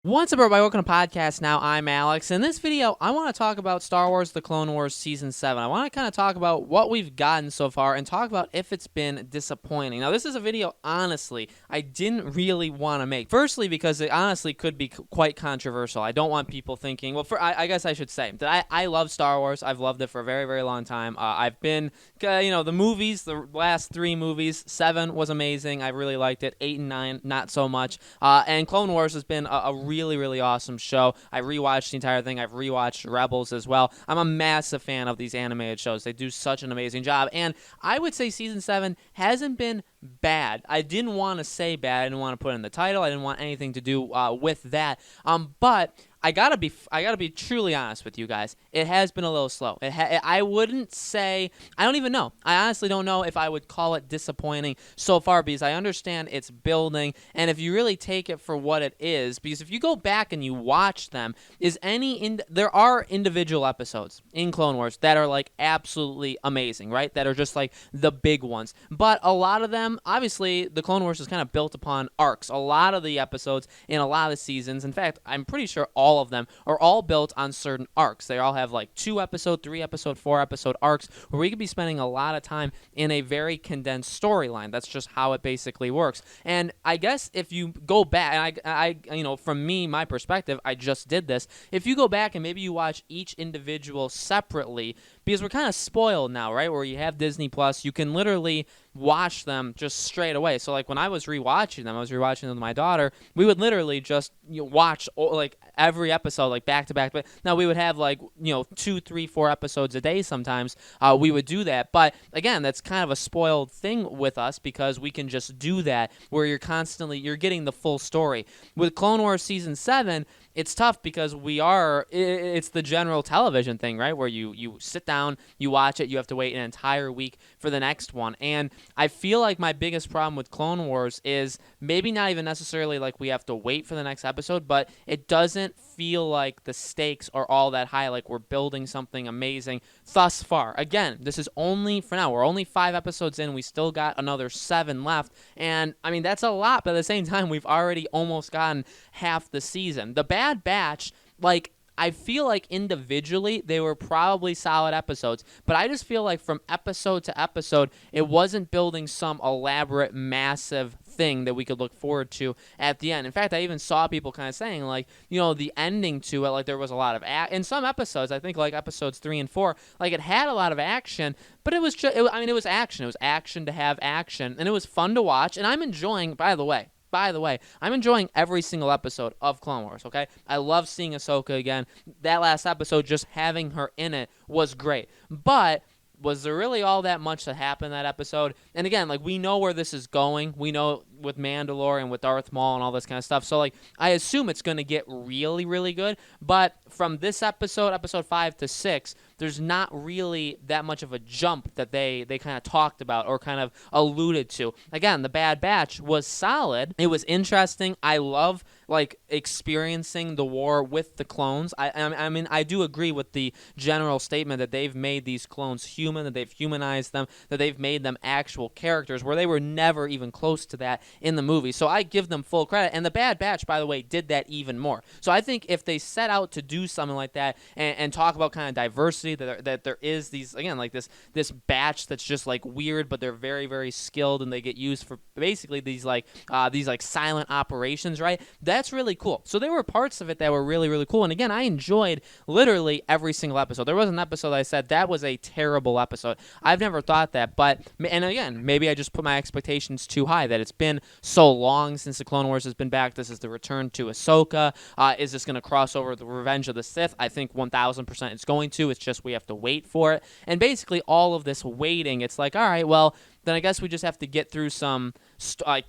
What's up, everybody? Welcome to Podcast Now. I'm Alex. In this video, I want to talk about Star Wars The Clone Wars Season 7. I want to kind of talk about what we've gotten so far and talk about if it's been disappointing. Now, this is a video, honestly, I didn't really want to make. Firstly, because it honestly could be quite controversial. I don't want people thinking, well, I guess I should say that I love Star Wars. I've loved it for a very, very long time. I've been, the movies, the last 3 movies, 7 was amazing. I really liked it. 8 and 9, not so much. And Clone Wars has been a really, really awesome show. I rewatched the entire thing. I've rewatched Rebels as well. I'm a massive fan of these animated shows. They do such an amazing job. And I would say Season 7 hasn't been bad. I didn't want to say bad. I didn't want to put it in the title. I didn't want anything to do with that. But I gotta be truly honest with you guys. It has been a little slow. I wouldn't say. I don't even know. I honestly don't know if I would call it disappointing so far, because I understand it's building, and if you really take it for what it is, because if you go back and you watch them, there are individual episodes in Clone Wars that are like absolutely amazing, right? That are just like the big ones. But a lot of them, obviously, the Clone Wars is kind of built upon arcs. A lot of the episodes in a lot of the seasons, in fact, I'm pretty sure all of them are all built on certain arcs. They all have like 2-episode, 3-episode, 4-episode arcs where we could be spending a lot of time in a very condensed storyline. That's just how it basically works. And I guess if you go back, and I from me, my perspective, I just did this. If you go back and maybe you watch each individual separately, because we're kind of spoiled now, right? Where you have Disney Plus, you can literally watch them just straight away. So like when I was rewatching them with my daughter. We would literally just watch like every episode like back to back. But now we would have like 2, 3, 4 episodes a day sometimes. We would do that. But again, that's kind of a spoiled thing with us because we can just do that where you're getting the full story. With Clone Wars Season 7, it's tough because it's the general television thing, right? Where you sit down, you watch it, you have to wait an entire week for the next one. And I feel like my biggest problem with Clone Wars is maybe not even necessarily like we have to wait for the next episode, but it doesn't feel like the stakes are all that high, like we're building something amazing thus far. Again, this is only for now. We're only 5 episodes in. We still got another 7 left. And I mean, that's a lot, but at the same time, we've already almost gotten half the season. The Bad Batch, like, I feel like individually they were probably solid episodes, but I just feel like from episode to episode, it wasn't building some elaborate, massive thing that we could look forward to at the end. In fact, I even saw people kind of saying like, the ending to it, like there was a lot of in some episodes. I think like episodes 3 and 4, like it had a lot of action, but it was just, it was action. It was action to have action, and it was fun to watch. And I'm enjoying, by the way, I'm enjoying every single episode of Clone Wars, okay? I love seeing Ahsoka again. That last episode, just having her in it was great. But was there really all that much that happened in that episode? And again, like, we know where this is going. We know with Mandalore and with Darth Maul and all this kind of stuff. So, like, I assume it's going to get really, really good. But from this episode 5 to 6, there's not really that much of a jump that they kind of talked about or kind of alluded to. Again, The Bad Batch was solid. It was interesting. I love, like, experiencing the war with the clones. I mean, I do agree with the general statement that they've made these clones human, that they've humanized them, that they've made them actual characters, where they were never even close to that in the movie. So I give them full credit. And The Bad Batch, by the way, did that even more. So I think if they set out to do something like that and talk about kind of diversity, that there is these, again, like this batch that's just like weird, but they're very, very skilled, and they get used for basically these silent operations, right? That's really cool. So there were parts of it that were really, really cool. And again, I enjoyed literally every single episode. There was an episode I said that was a terrible episode. I've never thought that, and again, maybe I just put my expectations too high, that it's been so long since the Clone Wars has been back. This is the return to Ahsoka. Is this going to cross over the Revenge of the Sith? I think 1,000% it's going to. It's just we have to wait for it. And basically all of this waiting, it's like, all right, well, then I guess we just have to get through some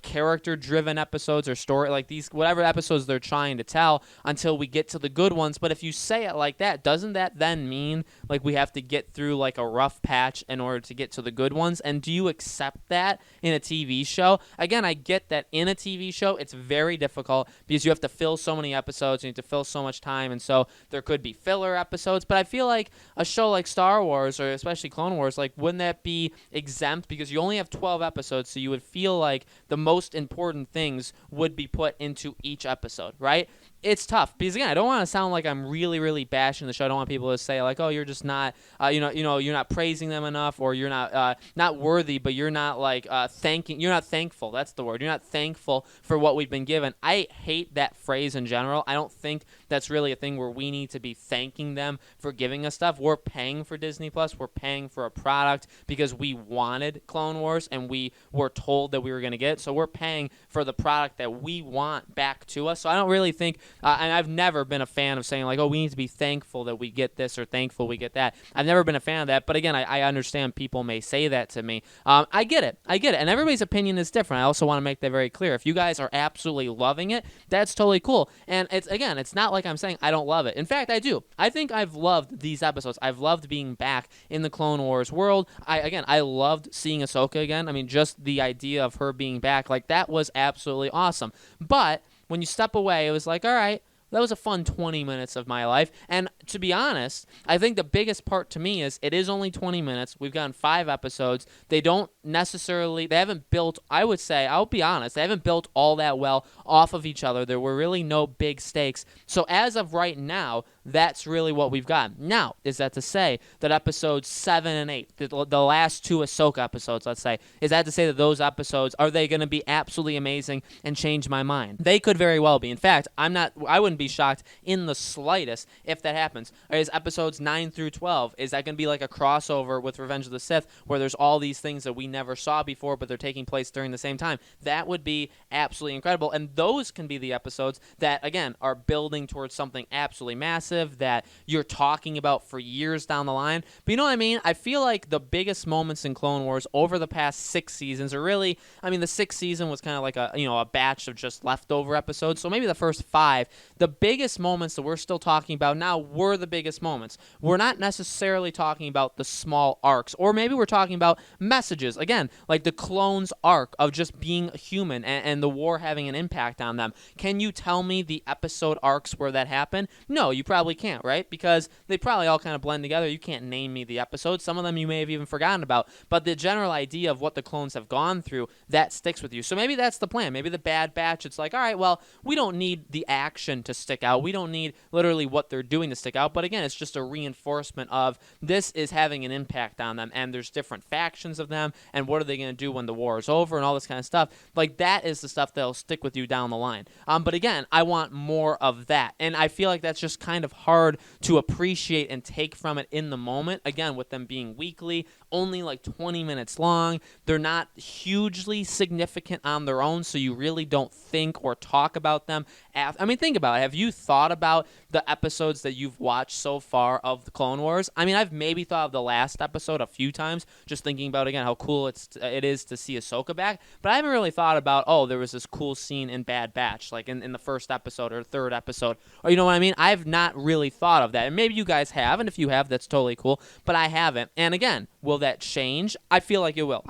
character-driven episodes or story, like these, whatever episodes they're trying to tell, until we get to the good ones. But if you say it like that, doesn't that then mean like we have to get through like a rough patch in order to get to the good ones? And do you accept that in a TV show? Again, I get that in a TV show it's very difficult because you have to fill so many episodes, you need to fill so much time, and so there could be filler episodes. But I feel like a show like Star Wars, or especially Clone Wars, like, wouldn't that be exempt because you only have 12 episodes, so you would feel like the most important things would be put into each episode, right? it's tough because again, I don't want to sound like I'm really, really bashing the show. I don't want people to say like, "Oh, you're just not, you're not praising them enough, or you're not worthy," but you're not like you're not thankful. That's the word. You're not thankful for what we've been given. I hate that phrase in general. I don't think that's really a thing where we need to be thanking them for giving us stuff. We're paying for Disney Plus. We're paying for a product because we wanted Clone Wars and we were told that we were going to get it. So we're paying for the product that we want back to us. So I don't really think, and I've never been a fan of saying like, oh, we need to be thankful that we get this or thankful we get that. I've never been a fan of that. But again, I understand people may say that to me. I get it. And everybody's opinion is different. I also want to make that very clear. If you guys are absolutely loving it, that's totally cool. And it's not like I'm saying I don't love it. In fact, I do. I think I've loved these episodes. I've loved being back in the Clone Wars world. I loved seeing Ahsoka again. I mean, just the idea of her being back, like that was absolutely awesome. But when you step away, it was like, all right, that was a fun 20 minutes of my life. And to be honest, I think the biggest part to me is it is only 20 minutes. We've gotten 5 episodes. They haven't built, I would say, I'll be honest, they haven't built all that well off of each other. There were really no big stakes. So as of right now, that's really what we've got. Now, is that to say that episodes 7 and 8, the last 2 Ahsoka episodes, let's say, is that to say that those episodes, are they going to be absolutely amazing and change my mind? They could very well be. In fact, I wouldn't be shocked in the slightest if that happens. Or is episodes 9 through 12, is that going to be like a crossover with Revenge of the Sith where there's all these things that we never saw before but they're taking place during the same time? That would be absolutely incredible. And those can be the episodes that, again, are building towards something absolutely massive that you're talking about for years down the line. But you know what I mean? I feel like the biggest moments in Clone Wars over the past 6 seasons are really, I mean, the 6th season was kind of like a batch of just leftover episodes. So maybe the first 5, the biggest moments that we're still talking about now were the biggest moments. We're not necessarily talking about the small arcs, or maybe we're talking about messages. Again, like the clones arc of just being human and the war having an impact on them. Can you tell me the episode arcs where that happened? No, you probably can't, right? Because they probably all kind of blend together. You can't name me the episodes. Some of them you may have even forgotten about. But the general idea of what the clones have gone through, that sticks with you. So maybe that's the plan. Maybe the Bad Batch, it's like, all right, well, we don't need the action to stick out. We don't need literally what they're doing to stick out. But again, it's just a reinforcement of this is having an impact on them. And there's different factions of them. And what are they going to do when the war is over and all this kind of stuff. Like that is the stuff that'll stick with you down the line. But again, I want more of that. And I feel like that's just kind of hard to appreciate and take from it in the moment. Again, with them being weekly, only like 20 minutes long. They're not hugely significant on their own, so you really don't think or talk about them. I mean, think about it. Have you thought about the episodes that you've watched so far of the Clone Wars? I mean, I've maybe thought of the last episode a few times, just thinking about, again, how cool it is to see Ahsoka back, but I haven't really thought about, oh, there was this cool scene in Bad Batch, like in the first episode or third episode, or you know what I mean? I've not really thought of that, and maybe you guys have, and if you have, that's totally cool, but I haven't. And again, will that change? I feel like it will.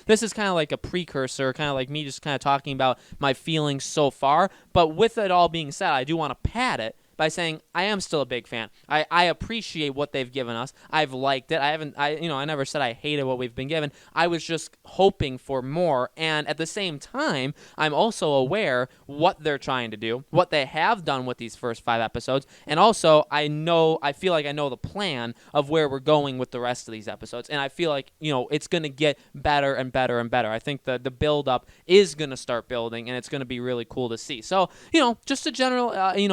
This is kind of like a precursor, kind of like me just kind of talking about my feelings so far, but with it all being said, I do want to pad it by saying I am still a big fan. I appreciate what they've given us. I've liked it. I never said I hated what we've been given. I was just hoping for more, and at the same time, I'm also aware what they're trying to do, what they have done with these first 5 episodes, and also I feel like I know the plan of where we're going with the rest of these episodes, and I feel like, it's going to get better and better and better. I think the build up is going to start building, and it's going to be really cool to see. So, just a general,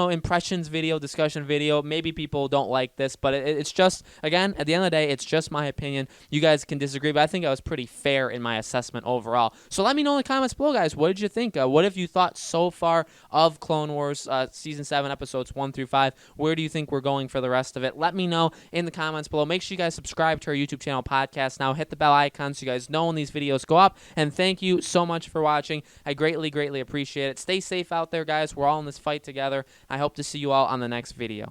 impressions video, discussion video. Maybe people don't like this, but it's just, again, at the end of the day, it's just my opinion. You guys can disagree, but I think I was pretty fair in my assessment overall. So let me know in the comments below, guys. What did you think? What have you thought so far of Clone Wars Season 7, Episodes 1 through 5? Where do you think we're going for the rest of it? Let me know in the comments below. Make sure you guys subscribe to our YouTube channel, Podcast Now. Hit the bell icon so you guys know when these videos go up. And thank you so much for watching. I greatly, greatly appreciate it. Stay safe out there, guys. We're all in this fight together. I hope to see you all on the next video.